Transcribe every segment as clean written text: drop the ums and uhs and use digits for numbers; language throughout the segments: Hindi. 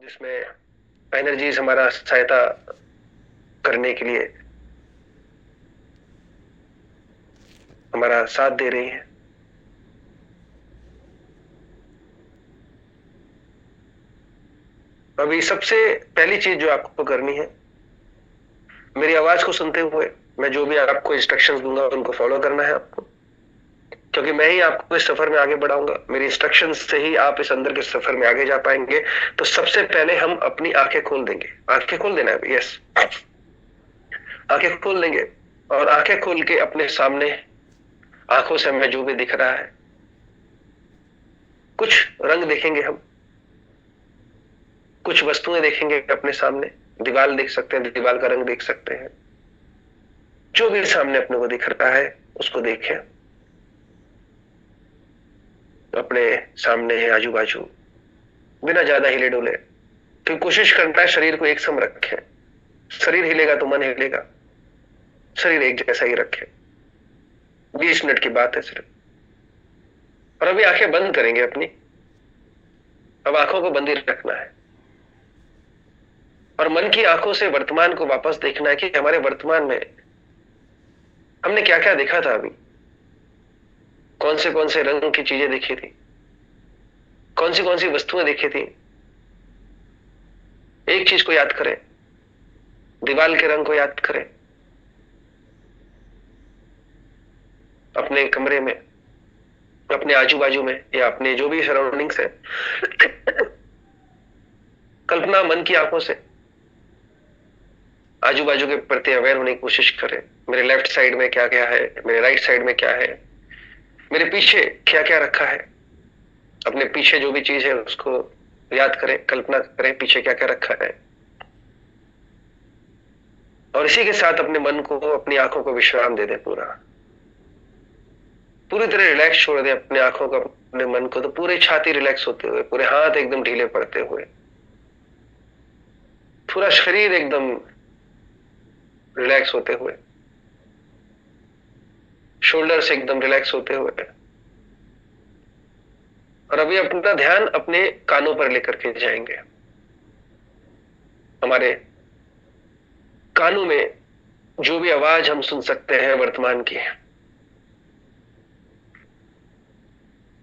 जिसमें एनर्जीज हमारा सहायता करने के लिए हमारा साथ दे रही है। अभी सबसे पहली चीज जो आपको करनी है, मेरी आवाज को सुनते हुए मैं जो भी आपको इंस्ट्रक्शंस दूंगा उनको फॉलो करना है आपको, क्योंकि मैं ही आपको इस सफर में आगे बढ़ाऊंगा। मेरी इंस्ट्रक्शंस से ही आप इस अंदर के सफर में आगे जा पाएंगे। तो सबसे पहले हम अपनी आंखें खोल देंगे। आंखें खोल देना है, यस, आंखें खोल देंगे और आंखें खोल के अपने सामने आंखों से हमें जो भी दिख रहा है, कुछ रंग देखेंगे हम, कुछ वस्तुएं देखेंगे अपने सामने। दीवार देख सकते हैं, दीवार का रंग देख सकते हैं। जो भी सामने अपने को दिख रहा है उसको देखें, अपने सामने आजू बाजू, बिना ज्यादा हिले डुले। तो कोशिश करना है शरीर को एक सम रखें। शरीर हिलेगा तो मन हिलेगा, शरीर एक जैसा ही रखें। 20 मिनट की बात है सिर्फ। और अभी आंखें बंद करेंगे अपनी। अब आंखों को बंद ही रखना है और मन की आंखों से वर्तमान को वापस देखना है कि हमारे वर्तमान में हमने क्या क्या देखा था। अभी कौन से रंग की चीजें देखी थी, कौन सी वस्तुएं देखी थी। एक चीज को याद करें, दीवार के रंग को याद करें। अपने कमरे में, अपने आजू बाजू में या अपने जो भी सराउंडिंग्स है, कल्पना मन की आंखों से आजू बाजू के प्रति अवेयर होने की कोशिश करें। मेरे लेफ्ट साइड में क्या क्या है, मेरे राइट साइड में क्या है, मेरे पीछे क्या क्या रखा है। अपने पीछे जो भी चीज है उसको याद करें, कल्पना करें पीछे क्या क्या रखा है। और इसी के साथ अपने मन को, अपनी आंखों को विश्राम दे दें। पूरी तरह रिलैक्स छोड़ दें अपने आंखों को, अपने मन को। तो पूरी छाती रिलैक्स होते हुए, पूरे हाथ एकदम ढीले पड़ते हुए, पूरा शरीर एकदम रिलैक्स होते हुए, शोल्डर्स एकदम रिलैक्स होते हुए। और अभी अपना ध्यान अपने कानों पर लेकर के जाएंगे। हमारे कानों में जो भी आवाज हम सुन सकते हैं वर्तमान की,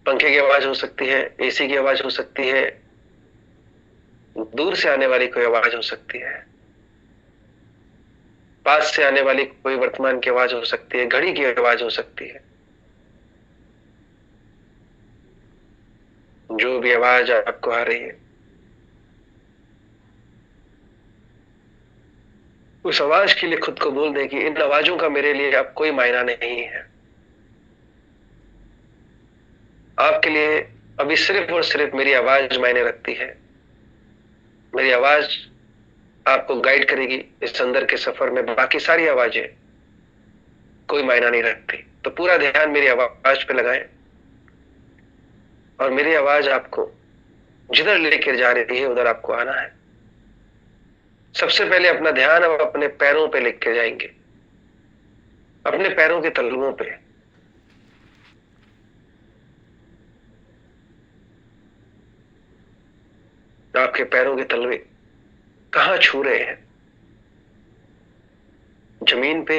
पंखे की आवाज हो सकती है, एसी की आवाज हो सकती है, दूर से आने वाली कोई आवाज हो सकती है, पास से आने वाली कोई वर्तमान की आवाज हो सकती है, घड़ी की आवाज हो सकती है। जो भी आवाज आपको आ रही है, उस आवाज के लिए खुद को बोल दें कि इन आवाजों का मेरे लिए अब कोई मायना नहीं है। आपके लिए अभी सिर्फ और सिर्फ मेरी आवाज मायने रखती है। मेरी आवाज आपको गाइड करेगी इस अंदर के सफर में। बाकी सारी आवाजें कोई मायना नहीं रखती। तो पूरा ध्यान मेरी आवाज पे लगाएं और मेरी आवाज आपको जिधर लेकर जा रही है उधर आपको आना है। सबसे पहले अपना ध्यान अब अपने पैरों पे लेके जाएंगे, अपने पैरों के तलुओं पे। आपके पैरों के तलवे कहां छू रहे हैं, जमीन पे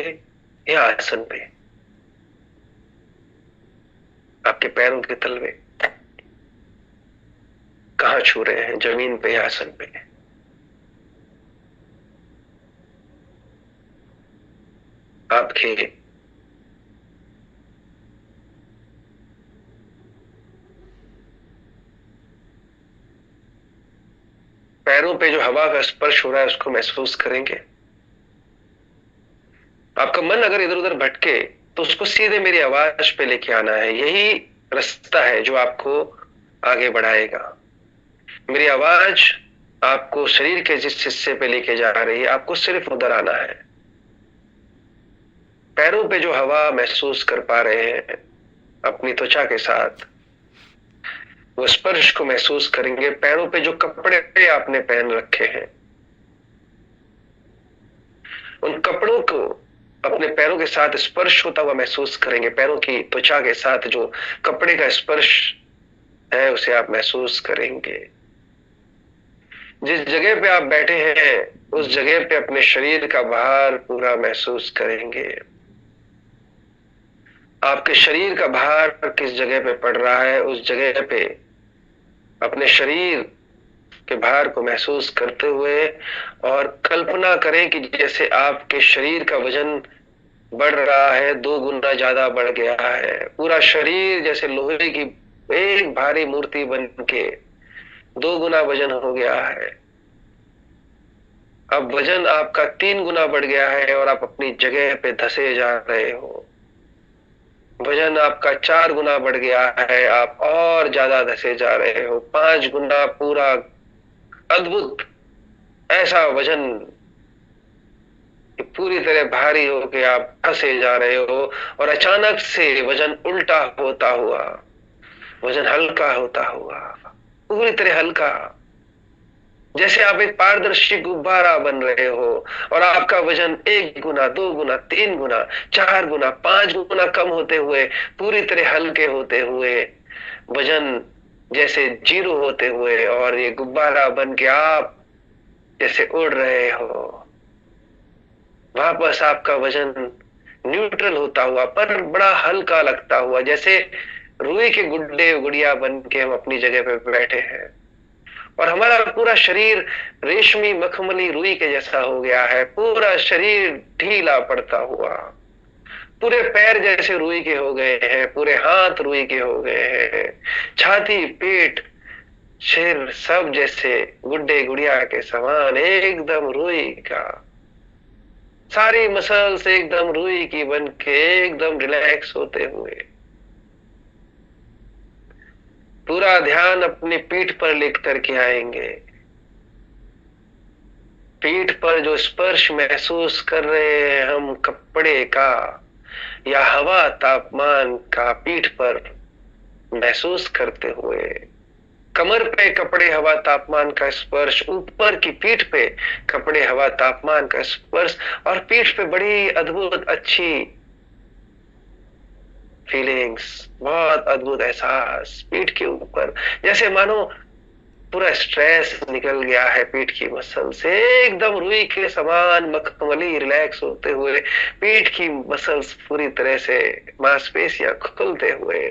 या आसन पे? आपके पैरों के तलवे कहां छू रहे हैं, जमीन पे या आसन पे? आपके पैरों पे जो हवा का स्पर्श हो रहा है उसको महसूस करेंगे। आपका मन अगर इधर उधर भटके तो उसको सीधे मेरी आवाज पे लेके आना है। यही रास्ता है जो आपको आगे बढ़ाएगा। मेरी आवाज आपको शरीर के जिस हिस्से पे लेके जा रही है, आपको सिर्फ उधर आना है। पैरों पे जो हवा महसूस कर पा रहे हैं अपनी त्वचा के साथ, वो स्पर्श को महसूस करेंगे। पैरों पे जो कपड़े आपने पहन रखे हैं, उन कपड़ों को अपने पैरों के साथ स्पर्श होता हुआ महसूस करेंगे। पैरों की त्वचा के साथ जो कपड़े का स्पर्श है उसे आप महसूस करेंगे। जिस जगह पे आप बैठे हैं उस जगह पे अपने शरीर का भार पूरा महसूस करेंगे। आपके शरीर का भार किस जगह पे पड़ रहा है, उस जगह पे अपने शरीर के भार को महसूस करते हुए और कल्पना करें कि जैसे आपके शरीर का वजन बढ़ रहा है, 2 गुना ज्यादा बढ़ गया है। पूरा शरीर जैसे लोहे की एक भारी मूर्ति बन के 2 गुना वजन हो गया है। अब वजन आपका 3 गुना बढ़ गया है और आप अपनी जगह पे धसे जा रहे हो। वजन आपका 4 गुना बढ़ गया है, आप और ज्यादा धसे जा रहे हो। 5 गुना पूरा अद्भुत ऐसा वजन पूरी तरह भारी हो के आप फंसे जा रहे हो और अचानक से वजन उल्टा होता हुआ, वजन हल्का होता हुआ, पूरी तरह हल्का, जैसे आप एक पारदर्शी गुब्बारा बन रहे हो और आपका वजन 1 गुना, 2 गुना, 3 गुना, 4 गुना, 5 गुना कम होते हुए, पूरी तरह हल्के होते हुए, वजन जैसे 0 होते हुए और ये गुब्बारा बन के आप जैसे उड़ रहे हो। वापस आपका वजन न्यूट्रल होता हुआ पर बड़ा हल्का लगता हुआ, जैसे रुई के गुड्डे गुड़िया बन के हम अपनी जगह पे बैठे हैं और हमारा पूरा शरीर रेशमी मखमली रुई के जैसा हो गया है। पूरा शरीर ढीला पड़ता हुआ, पूरे पैर जैसे रुई के हो गए हैं, पूरे हाथ रुई के हो गए हैं, छाती, पेट, सिर सब जैसे गुड्डे गुड़िया के समान एकदम रुई का। सारी मसल्स एकदम रुई की बन के एकदम रिलैक्स होते हुए। पूरा ध्यान अपनी पीठ पर लेकर के आएंगे। पीठ पर जो स्पर्श महसूस कर रहे हैं हम कपड़े का या हवा तापमान का, पीठ पर महसूस करते हुए, कमर पे कपड़े हवा तापमान का स्पर्श, ऊपर की पीठ पे कपड़े हवा तापमान का स्पर्श और पीठ पे बड़ी अद्भुत अच्छी फीलिंग्स, बहुत अद्भुत एहसास पीठ के ऊपर, जैसे मानो पूरा स्ट्रेस निकल गया है पीठ की मसल से, एकदम रुई के समान मखमली रिलैक्स होते हुए पीठ की मसल्स पूरी तरह से मांसपेशियां खुलते हुए,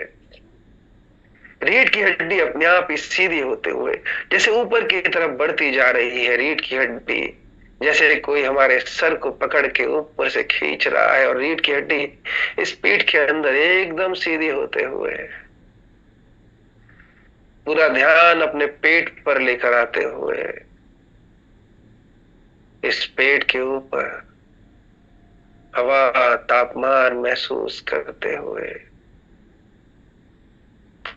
रीढ़ की हड्डी अपने आप ही सीधी होते हुए जैसे ऊपर की तरफ बढ़ती जा रही है। रीढ़ की हड्डी जैसे कोई हमारे सर को पकड़ के ऊपर से खींच रहा है और रीढ़ की हड्डी इस पीठ के अंदर एकदम सीधी होते हुए। पूरा ध्यान अपने पेट पर लेकर आते हुए इस पेट के ऊपर हवा तापमान महसूस करते हुए,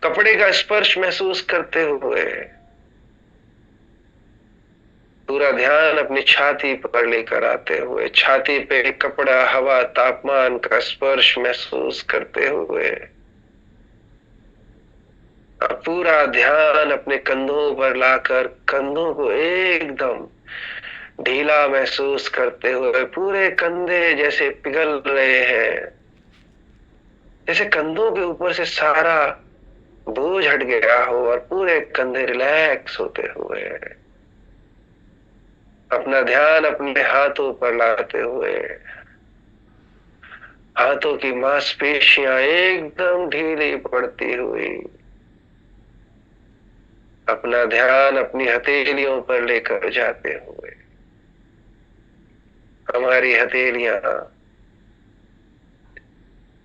कपड़े का स्पर्श महसूस करते हुए, पूरा ध्यान अपनी छाती पर लेकर आते हुए, छाती पे कपड़ा हवा तापमान का स्पर्श महसूस करते हुए, पूरा ध्यान अपने कंधों पर लाकर कंधों को एकदम ढीला महसूस करते हुए, पूरे कंधे जैसे पिघल रहे हैं, जैसे कंधों के ऊपर से सारा बोझ हट गया हो और पूरे कंधे रिलैक्स होते हुए, अपना ध्यान अपने हाथों पर लाते हुए, हाथों की मांसपेशियां एकदम ढीली पड़ती हुई, अपना ध्यान अपनी हथेलियों पर लेकर जाते हुए, हमारी हथेलियां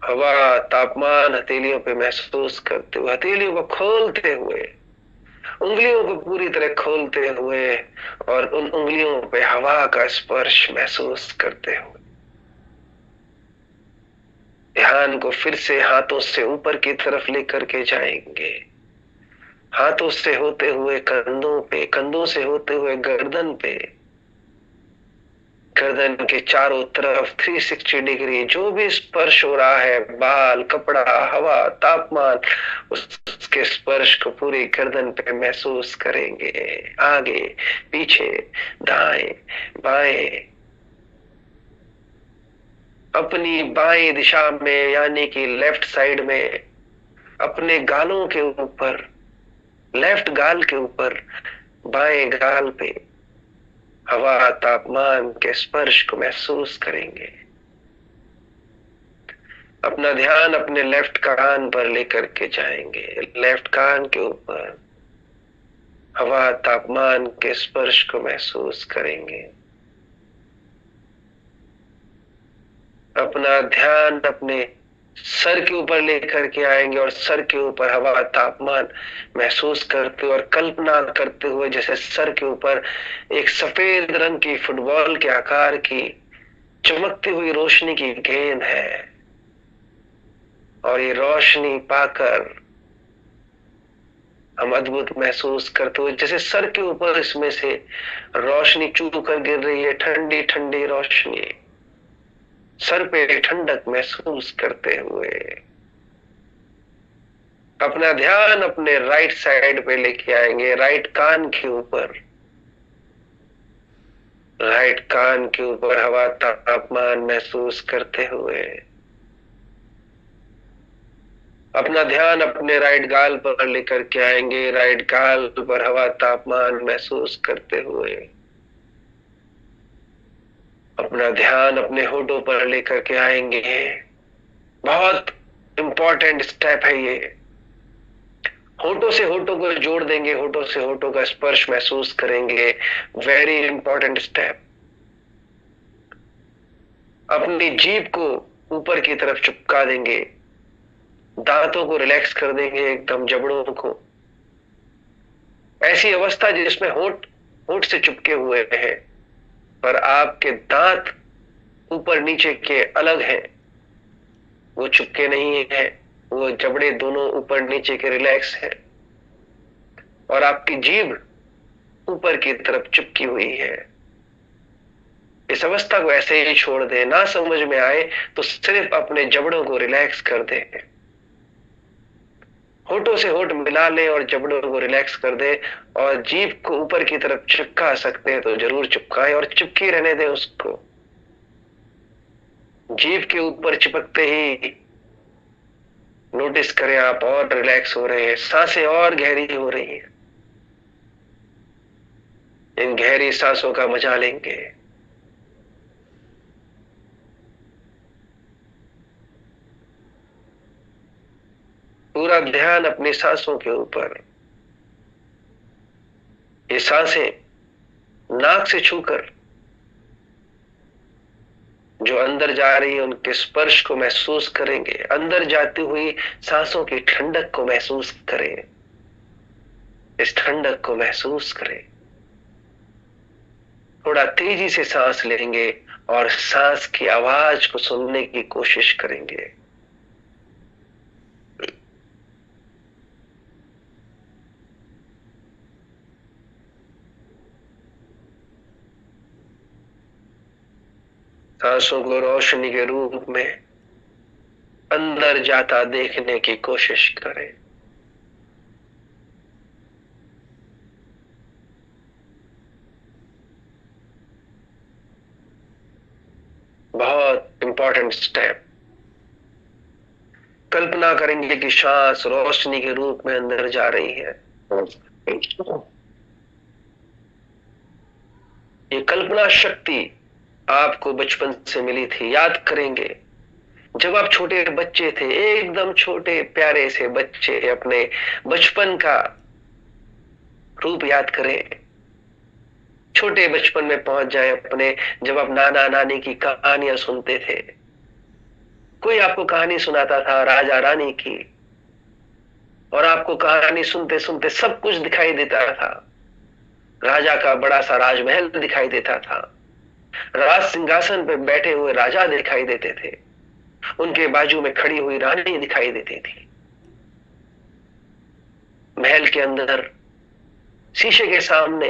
हवा तापमान हथेलियों पे महसूस करते हुए, हथेलियों को खोलते हुए, उंगलियों को पूरी तरह खोलते हुए और उन उंगलियों पे हवा का स्पर्श महसूस करते हुए, ध्यान को फिर से हाथों से ऊपर की तरफ लेकर के जाएंगे। हाथों से होते हुए कंधों पे, कंधों से होते हुए गर्दन पे, गर्दन के चारों तरफ 360 डिग्री जो भी स्पर्श हो रहा है, बाल, कपड़ा, हवा, तापमान, उसके स्पर्श को पूरी गर्दन पे महसूस करेंगे। आगे, पीछे, दाएं, बाएं, अपनी बाएं दिशा में यानी कि लेफ्ट साइड में, अपने गालों के ऊपर, लेफ्ट गाल के ऊपर बाएं गाल पे हवा तापमान के स्पर्श को महसूस करेंगे। अपना ध्यान अपने लेफ्ट कान पर लेकर के जाएंगे। लेफ्ट कान के ऊपर हवा तापमान के स्पर्श को महसूस करेंगे। अपना ध्यान अपने सर के ऊपर लेकर के आएंगे और सर के ऊपर हवा तापमान महसूस करते हुए और कल्पना करते हुए जैसे सर के ऊपर एक सफेद रंग की फुटबॉल के आकार की चमकती हुई रोशनी की गेंद है, और ये रोशनी पाकर हम अद्भुत महसूस करते हुए जैसे सर के ऊपर इसमें से रोशनी चू कर गिर रही है, ठंडी ठंडी रोशनी, सर पे ठंडक महसूस करते हुए अपना ध्यान अपने राइट साइड पे लेके आएंगे। राइट कान के ऊपर, राइट कान के ऊपर हवा तापमान महसूस करते हुए अपना ध्यान अपने राइट गाल पर लेकर के आएंगे। राइट गाल पर हवा तापमान महसूस करते हुए अपना ध्यान अपने होठों पर लेकर के आएंगे। बहुत इंपॉर्टेंट स्टेप है ये। होठों से होठों को जोड़ देंगे, होठों से होठों का स्पर्श महसूस करेंगे। Very important step. अपनी जीभ को ऊपर की तरफ चिपका देंगे, दांतों को रिलैक्स कर देंगे, एकदम जबड़ों को। ऐसी अवस्था जिसमें होठ होठ से चिपके हुए हैं पर आपके दांत ऊपर नीचे के अलग हैं, वो चिपके नहीं है, वो जबड़े दोनों ऊपर नीचे के रिलैक्स हैं, और आपकी जीभ ऊपर की तरफ चिपकी हुई है। इस अवस्था को ऐसे ही छोड़ दें। ना समझ में आए तो सिर्फ अपने जबड़ों को रिलैक्स कर दें। होठों से होठ मिला लें और जबड़ों को रिलैक्स कर दें, और जीभ को ऊपर की तरफ चिपका सकते हैं तो जरूर चिपकाएं और चिपकी रहने दें उसको। जीभ के ऊपर चिपकते ही नोटिस करें आप और रिलैक्स हो रहे हैं, सांसें और गहरी हो रही हैं। इन गहरी सांसों का मजा लेंगे। पूरा ध्यान अपनी सांसों के ऊपर। ये सांसें नाक से छूकर जो अंदर जा रही है उनके स्पर्श को महसूस करेंगे। अंदर जाती हुई सांसों की ठंडक को महसूस करें। इस ठंडक को महसूस करें। थोड़ा तेजी से सांस लेंगे और सांस की आवाज को सुनने की कोशिश करेंगे। सांसों को रोशनी के रूप में अंदर जाता देखने की कोशिश करें। बहुत इंपॉर्टेंट स्टेप। कल्पना करेंगे कि सांस रोशनी के रूप में अंदर जा रही है। ये कल्पना शक्ति आपको बचपन से मिली थी। याद करेंगे जब आप छोटे बच्चे थे, एकदम छोटे प्यारे से बच्चे, अपने बचपन का रूप याद करें। छोटे बचपन में पहुंच जाए अपने, जब आप नाना नानी की कहानियां सुनते थे। कोई आपको कहानी सुनाता था राजा रानी की, और आपको कहानी सुनते सुनते सब कुछ दिखाई देता था। राजा का बड़ा सा राजमहल दिखाई देता था, राज सिंहासन पे बैठे हुए राजा दिखाई देते थे, उनके बाजू में खड़ी हुई रानी दिखाई देती थी। महल के अंदर शीशे के सामने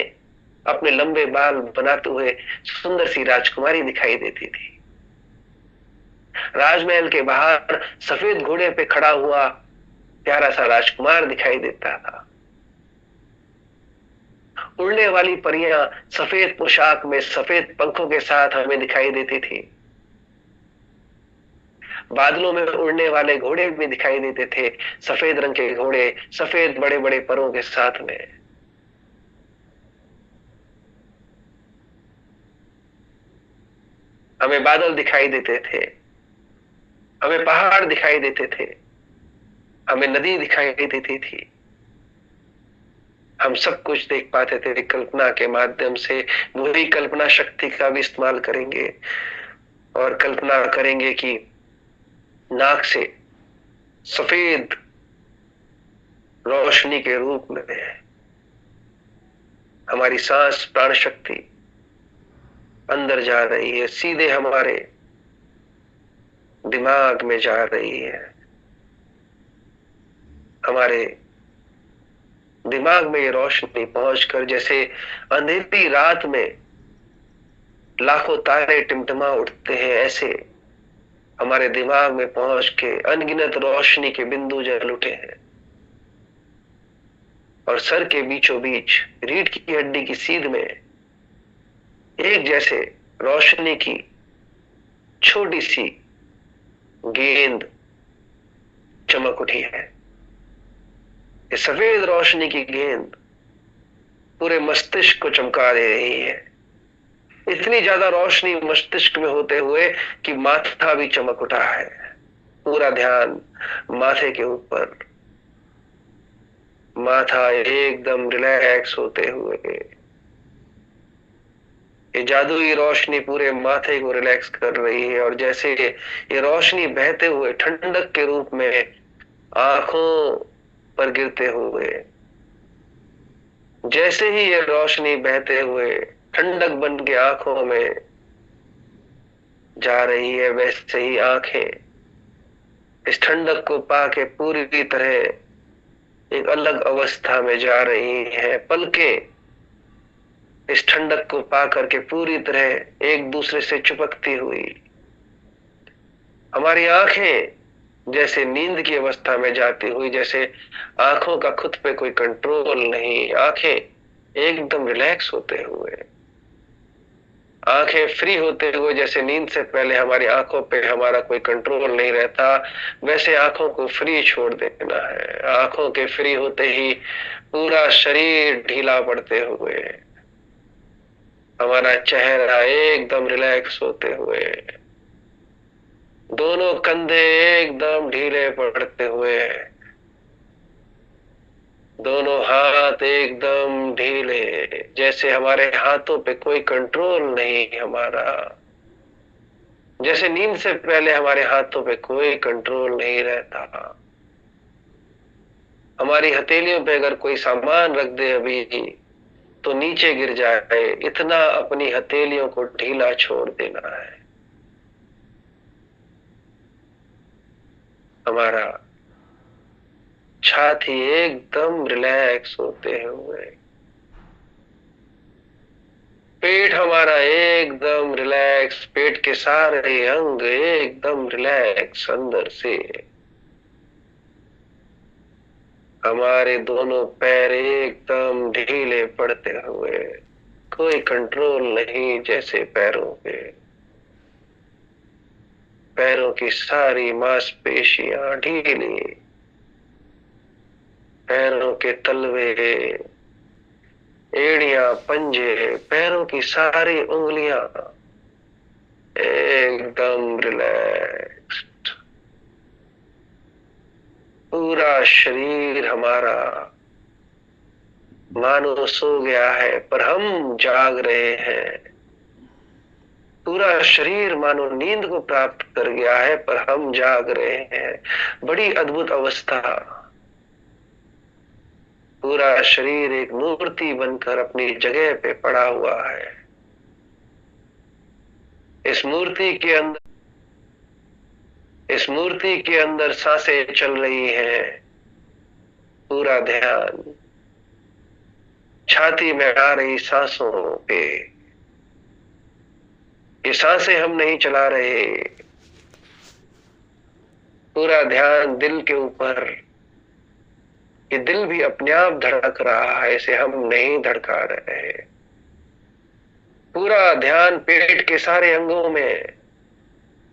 अपने लंबे बाल बनाते हुए सुंदर सी राजकुमारी दिखाई देती थी। राजमहल के बाहर सफेद घोड़े पे खड़ा हुआ प्यारा सा राजकुमार दिखाई देता था। उड़ने वाली परियां सफेद पोशाक में सफेद पंखों के साथ हमें दिखाई देती थी। बादलों में उड़ने वाले घोड़े भी दिखाई देते थे, सफेद रंग के घोड़े, सफेद बड़े बड़े परों के साथ में। हमें बादल दिखाई देते थे, हमें पहाड़ दिखाई देते थे, हमें नदी दिखाई देती थी। हम सब कुछ देख पाते थे कल्पना के माध्यम से। वही कल्पना शक्ति का भी इस्तेमाल करेंगे और कल्पना करेंगे कि नाक से सफेद रोशनी के रूप में हमारी सांस प्राण शक्ति अंदर जा रही है, सीधे हमारे दिमाग में जा रही है। हमारे दिमाग में ये रोशनी पहुंचकर जैसे अंधेरी रात में लाखों तारे टिमटिमा उठते हैं, ऐसे हमारे दिमाग में पहुंच के अनगिनत रोशनी के बिंदु जल उठे हैं। और सर के बीचों बीच रीढ़ की हड्डी की सीध में एक जैसे रोशनी की छोटी सी गेंद चमक उठी है। ये सफेद रोशनी की गेंद पूरे मस्तिष्क को चमका दे रही है। इतनी ज्यादा रोशनी मस्तिष्क में होते हुए कि माथा भी चमक उठा है। पूरा ध्यान माथे के ऊपर, माथा एकदम रिलैक्स होते हुए, ये जादुई रोशनी पूरे माथे को रिलैक्स कर रही है। और जैसे ये रोशनी बहते हुए ठंडक के रूप में आंखों पर गिरते हुए, जैसे ही ये रोशनी बहते हुए ठंडक बन के आंखों में जा रही है, वैसे ही आंखें इस ठंडक को पाके पूरी तरह एक अलग अवस्था में जा रही है। पलकें इस ठंडक को पा करके पूरी तरह एक दूसरे से चिपकती हुई, हमारी आंखें जैसे नींद की अवस्था में जाती हुई, जैसे आंखों का खुद पे कोई कंट्रोल नहीं, आंखें एकदम रिलैक्स होते हुए, आंखें फ्री होते हुए, जैसे नींद से पहले हमारी आंखों पे हमारा कोई कंट्रोल नहीं रहता, वैसे आंखों को फ्री छोड़ देना है। आंखों के फ्री होते ही पूरा शरीर ढीला पड़ते हुए, हमारा चेहरा एकदम रिलैक्स होते हुए, दोनों कंधे एकदम ढीले पड़ते हुए, दोनों हाथ एकदम ढीले, जैसे हमारे हाथों पे कोई कंट्रोल नहीं हमारा, जैसे नींद से पहले हमारे हाथों पे कोई कंट्रोल नहीं रहता। हमारी हथेलियों पे अगर कोई सामान रख दे अभी तो नीचे गिर जाए, इतना अपनी हथेलियों को ढीला छोड़ देना है। हमारा छाती एकदम रिलैक्स होते हुए, पेट हमारा एकदम रिलैक्स, पेट के सारे अंग एकदम रिलैक्स अंदर से, हमारे दोनों पैर एकदम ढीले पड़ते हुए, कोई कंट्रोल नहीं जैसे पैरों पे, पैरों की सारी मांसपेशियां ढीली, पैरों के तलवे, एड़ियां, पंजे, पैरों की सारी उंगलियां एकदम रिलैक्स, पूरा शरीर हमारा मानो सो गया है पर हम जाग रहे हैं, पूरा शरीर मानो नींद को प्राप्त कर गया है पर हम जाग रहे हैं। बड़ी अद्भुत अवस्था, पूरा शरीर एक मूर्ति बनकर अपनी जगह पे पड़ा हुआ है। इस मूर्ति के अंदर सांसें चल रही हैं। पूरा ध्यान छाती में आ रही सांसों पे, ये सांसें हम नहीं चला रहे, पूरा ध्यान दिल के ऊपर, ये दिल भी अपने आप धड़क रहा है, इसे हम नहीं धड़का रहे। पूरा ध्यान पेट के सारे अंगों में,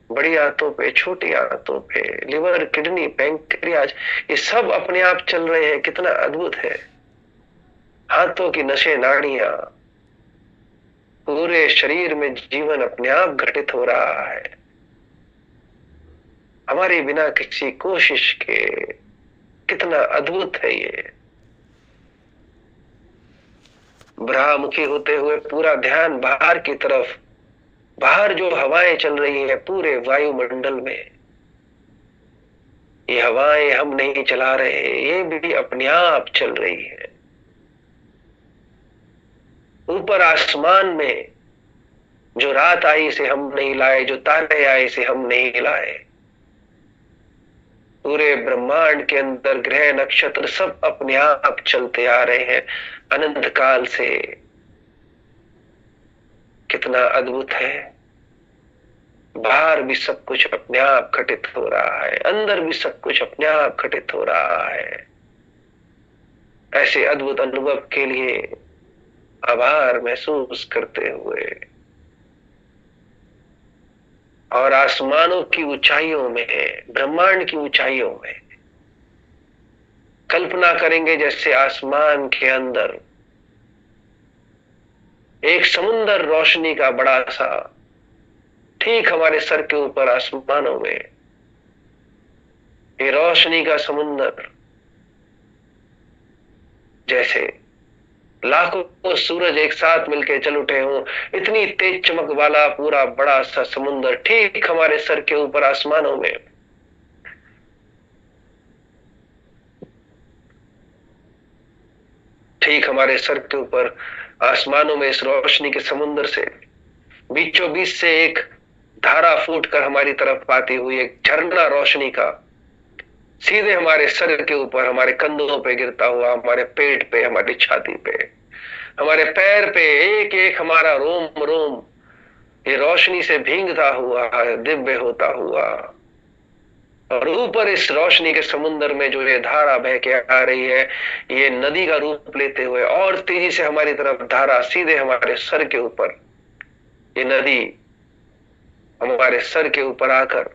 बड़ी आंतों पे, छोटी आंतों पे, लिवर, किडनी, पैंक्रियाज, ये सब अपने आप चल रहे हैं। कितना अद्भुत है। हाथों की नसें, नाड़ियां, पूरे हमारे शरीर में जीवन अपने आप घटित हो रहा है, हमारे बिना किसी कोशिश के। कितना अद्भुत है ये। ब्रह्मुखी होते हुए पूरा ध्यान बाहर की तरफ, बाहर जो हवाएं चल रही है पूरे वायुमंडल में, ये हवाएं हम नहीं चला रहे, ये भी अपने आप चल रही है। ऊपर आसमान में जो रात आई से हम नहीं लाए, जो तारे आए से हम नहीं लाए, पूरे ब्रह्मांड के अंदर ग्रह नक्षत्र सब अपने आप चलते आ रहे हैं अनंत काल से। कितना अद्भुत है। बाहर भी सब कुछ अपने आप घटित हो रहा है, अंदर भी सब कुछ अपने आप घटित हो रहा है। ऐसे अद्भुत अनुभव के लिए आभार महसूस करते हुए और आसमानों की ऊंचाइयों में, ब्रह्मांड की ऊंचाइयों में कल्पना करेंगे जैसे आसमान के अंदर एक समुंदर रोशनी का बड़ा सा, ठीक हमारे सर के ऊपर आसमानों में ये रोशनी का समुंदर, जैसे लाखों सूरज एक साथ मिलके चल उठे हों, इतनी तेज चमक वाला पूरा बड़ा सा समुंदर ठीक हमारे सर के ऊपर आसमानों में। ठीक हमारे सर के ऊपर आसमानों में इस रोशनी के समुंदर से बीचों बीच से एक धारा फूट कर हमारी तरफ आती हुई एक झरना रोशनी का सीधे हमारे सर के ऊपर, हमारे कंधों पे गिरता हुआ, हमारे पेट पे, हमारी छाती पे, हमारे पैर पे, एक एक हमारा रोम रोम ये रोशनी से भींगता हुआ, दिव्य होता हुआ। और ऊपर इस रोशनी के समुद्र में जो ये धारा बह के आ रही है, ये नदी का रूप लेते हुए और तेजी से हमारी तरफ धारा सीधे हमारे सर के ऊपर, ये नदी हमारे सर के ऊपर आकर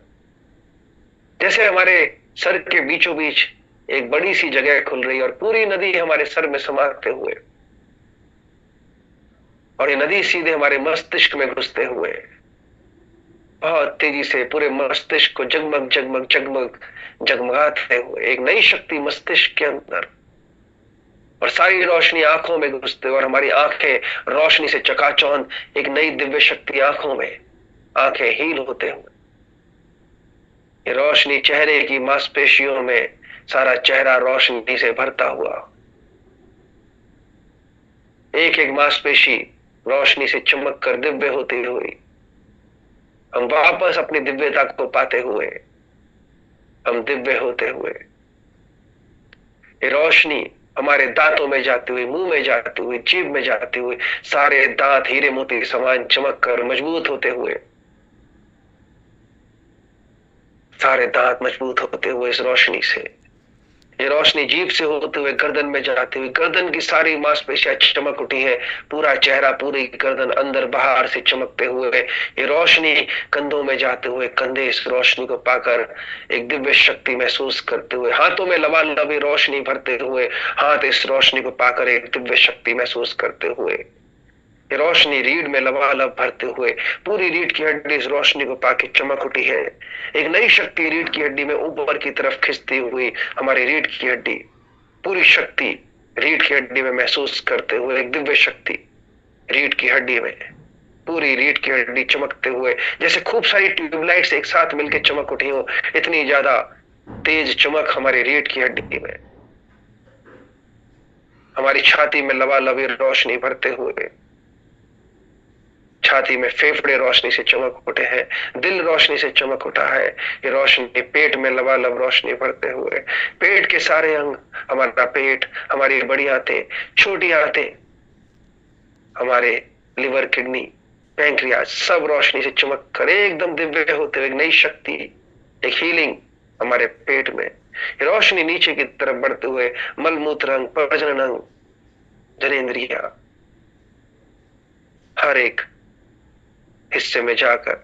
जैसे हमारे सर के बीचों बीच एक बड़ी सी जगह खुल रही है और पूरी नदी हमारे सर में समाते हुए, और ये नदी सीधे हमारे मस्तिष्क में घुसते हुए बहुत तेजी से पूरे मस्तिष्क को जगमग जगमग जगमग जगमगाते हुए एक नई शक्ति मस्तिष्क के अंदर, और सारी रोशनी आंखों में घुसते हुए और हमारी आंखें रोशनी से चकाचौंध, एक नई दिव्य शक्ति आंखों में, आंखें हील होते हुए, ये रोशनी चेहरे की मांसपेशियों में, सारा चेहरा रोशनी से भरता हुआ, एक एक मांसपेशी रोशनी से चमक कर दिव्य होती हुई, हम वापस अपनी दिव्यता को पाते हुए, हम दिव्य होते हुए, ये रोशनी हमारे दांतों में जाती हुई, मुंह में जाती हुई, जीभ में जाती हुई, सारे दांत हीरे मोती समान चमक कर मजबूत होते हुए, सारे दांत मजबूत होते हुए इस रोशनी से, ये रोशनी जीभ से होते हुए गर्दन में जाती हुई, गर्दन की सारी मांसपेशियां चमक उठी है, पूरा चेहरा, पूरी गर्दन अंदर बाहर से चमकते हुए, ये रोशनी कंधों में जाते हुए, कंधे इस रोशनी को पाकर एक दिव्य शक्ति महसूस करते हुए, हाथों में लबालब रोशनी भरते हुए, हाथ इस रोशनी को पाकर एक दिव्य शक्ति महसूस करते हुए, ये रोशनी रीढ़ में लबालब भरते हुए, पूरी रीढ़ की हड्डी इस रोशनी को पाके चमक उठी है, एक नई शक्ति रीढ़ की हड्डी में ऊपर की तरफ खिंचती हुई, हमारी रीढ़ की हड्डी, पूरी शक्ति रीढ़ की हड्डी में महसूस करते हुए, एक दिव्य शक्ति रीढ़ की हड्डी में, पूरी रीढ़ की हड्डी चमकते हुए, जैसे खूब सारी ट्यूबलाइट्स एक साथ मिलकर चमक उठी हो, इतनी ज्यादा तेज चमक हमारी रीढ़ की हड्डी में, हमारी छाती में लबालब रोशनी भरते हुए, छाती में फेफड़े रोशनी से चमक उठे हैं, दिल रोशनी से चमक उठा है, ये रोशनी पेट में लबालब रोशनी भरते हुए, पेट के सारे अंग, हमारा पेट, हमारी बड़ी आंतें, छोटी आंतें, हमारे लिवर, किडनी, पैंक्रियाज, सब रोशनी से चमक कर एकदम दिव्य होते हुए, एक नई शक्ति, एक हीलिंग हमारे पेट में, रोशनी नीचे की तरफ बढ़ते हुए, मलमूत्र अंग, प्रजनन अंग, जनेंद्रिया, हर एक हिस्से में जाकर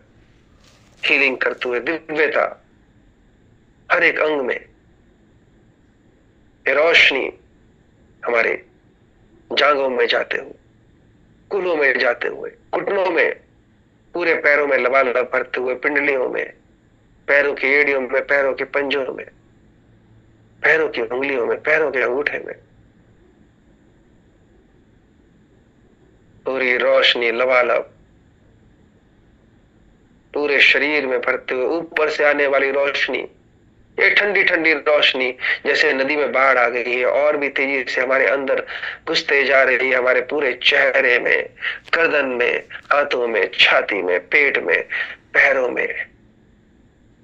हीलिंग करते हुए, दिव्यता हर एक अंग में, ये रोशनी हमारे जांघों में जाते हुए, कुलों में जाते हुए, घुटनों में, पूरे पैरों में लबालब भरते हुए, पिंडलियों में, पैरों की एड़ियों में, पैरों के पंजों में, पैरों की उंगलियों में, पैरों के अंगूठे में पूरी रोशनी लबालब पूरे शरीर में भरते हुए, ऊपर से आने वाली रोशनी, ये ठंडी ठंडी रोशनी जैसे नदी में बाढ़ आ गई है और भी तेजी से हमारे अंदर घुसते जा रही है, हमारे पूरे चेहरे में, गर्दन में, हाथों में, छाती में, पेट में, पैरों में,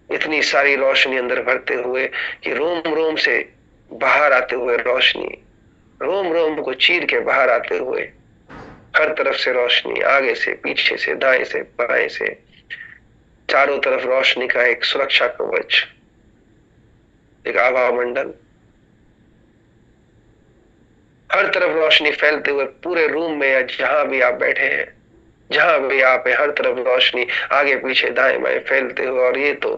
इतनी सारी रोशनी अंदर भरते हुए कि रोम रोम से बाहर आते हुए रोशनी, रोम रोम को चीर के बाहर आते हुए, हर तरफ से रोशनी, आगे से, पीछे से, दाएं से, बाएं से, चारों तरफ रोशनी का एक सुरक्षा कवच, एक आभा मंडल, हर तरफ रोशनी फैलते हुए पूरे रूम में या जहां भी आप बैठे हैं, जहां भी आप हैं, हर तरफ रोशनी आगे पीछे दाएं बाएं फैलते हुए। और ये तो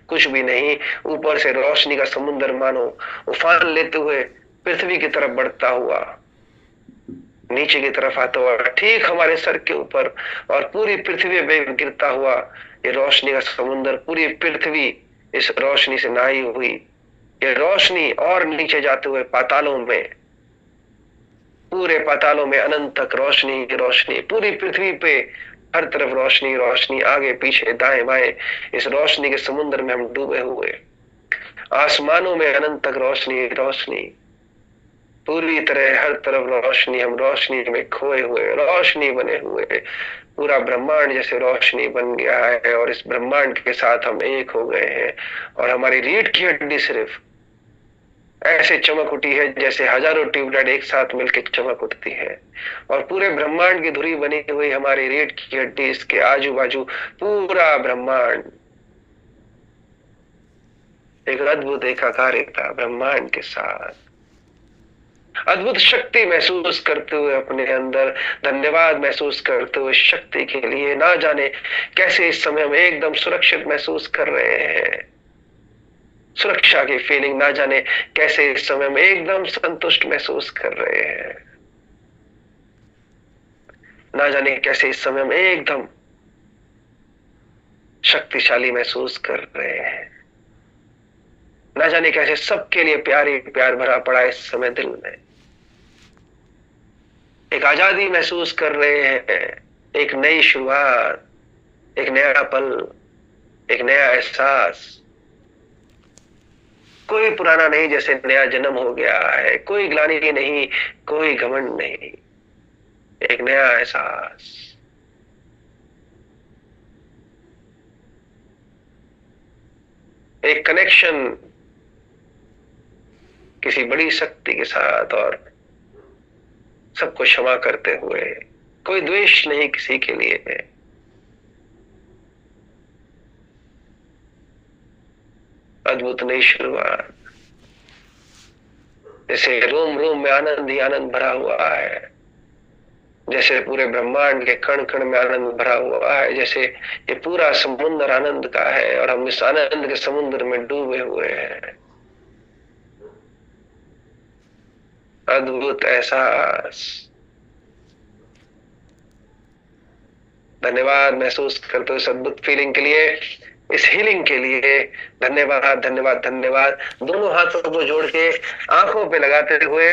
कुछ भी नहीं, ऊपर से रोशनी का समुद्र मानो उफान लेते हुए पृथ्वी की तरफ बढ़ता हुआ, नीचे की तरफ आता हुआ, ठीक हमारे सर के ऊपर, और पूरी पृथ्वी पे गिरता हुआ ये रोशनी का समुद्र, पूरी पृथ्वी इस रोशनी से नहाई हुई, ये रोशनी और नीचे जाते हुए पातालों में, पूरे पातालों में अनंत तक रोशनी की रोशनी, पूरी पृथ्वी पे हर तरफ रोशनी रोशनी, आगे पीछे दाएं बाएं, इस रोशनी के समुद्र में हम डूबे हुए, आसमानों में अनंत तक रोशनी रोशनी, पूरी तरह हर तरफ रोशनी, हम रोशनी में खोए हुए, रोशनी बने हुए, पूरा ब्रह्मांड जैसे रोशनी बन गया है और इस ब्रह्मांड के साथ हम एक हो गए हैं। और हमारी रीढ़ की हड्डी सिर्फ ऐसे चमक उठी है जैसे हजारों ट्यूबलाइट एक साथ मिलकर चमक उठती है, और पूरे ब्रह्मांड की धुरी बनी हुई हमारी रीढ़ की हड्डी, इसके आजू बाजू पूरा ब्रह्मांड एक अद्भुत एकाकारिता ब्रह्मांड के साथ, अद्भुत शक्ति महसूस करते हुए अपने अंदर, धन्यवाद महसूस करते हुए शक्ति के लिए। ना जाने कैसे इस समय हम एकदम सुरक्षित महसूस कर रहे हैं, सुरक्षा की फीलिंग, ना जाने कैसे इस समय हम एकदम संतुष्ट महसूस कर रहे हैं, ना जाने कैसे इस समय हम एकदम शक्तिशाली महसूस कर रहे हैं, ना जाने कैसे सबके लिए प्यार ही प्यार भरा पड़ा इस समय दिल में, एक आजादी महसूस कर रहे हैं, एक नई शुरुआत, एक नया पल, एक नया एहसास, कोई पुराना नहीं, जैसे नया जन्म हो गया है, कोई ग्लानि नहीं, कोई घमंड नहीं, एक नया एहसास, एक कनेक्शन किसी बड़ी शक्ति के साथ, और सबको क्षमा करते हुए, कोई द्वेष नहीं किसी के लिए, अद्भुत नई शुरुआत, जैसे रोम रोम में आनंद ही आनंद भरा हुआ है, जैसे पूरे ब्रह्मांड के कण कण में आनंद भरा हुआ है, जैसे ये पूरा समुद्र आनंद का है और हम इस आनंद के समुद्र में डूबे हुए हैं। अद्भुत एहसास, धन्यवाद महसूस करते हो इस अद्भुत फीलिंग के लिए, इस हीलिंग के लिए। धन्यवाद धन्यवाद धन्यवाद। दोनों हाथों को जोड़ के आंखों पे लगाते हुए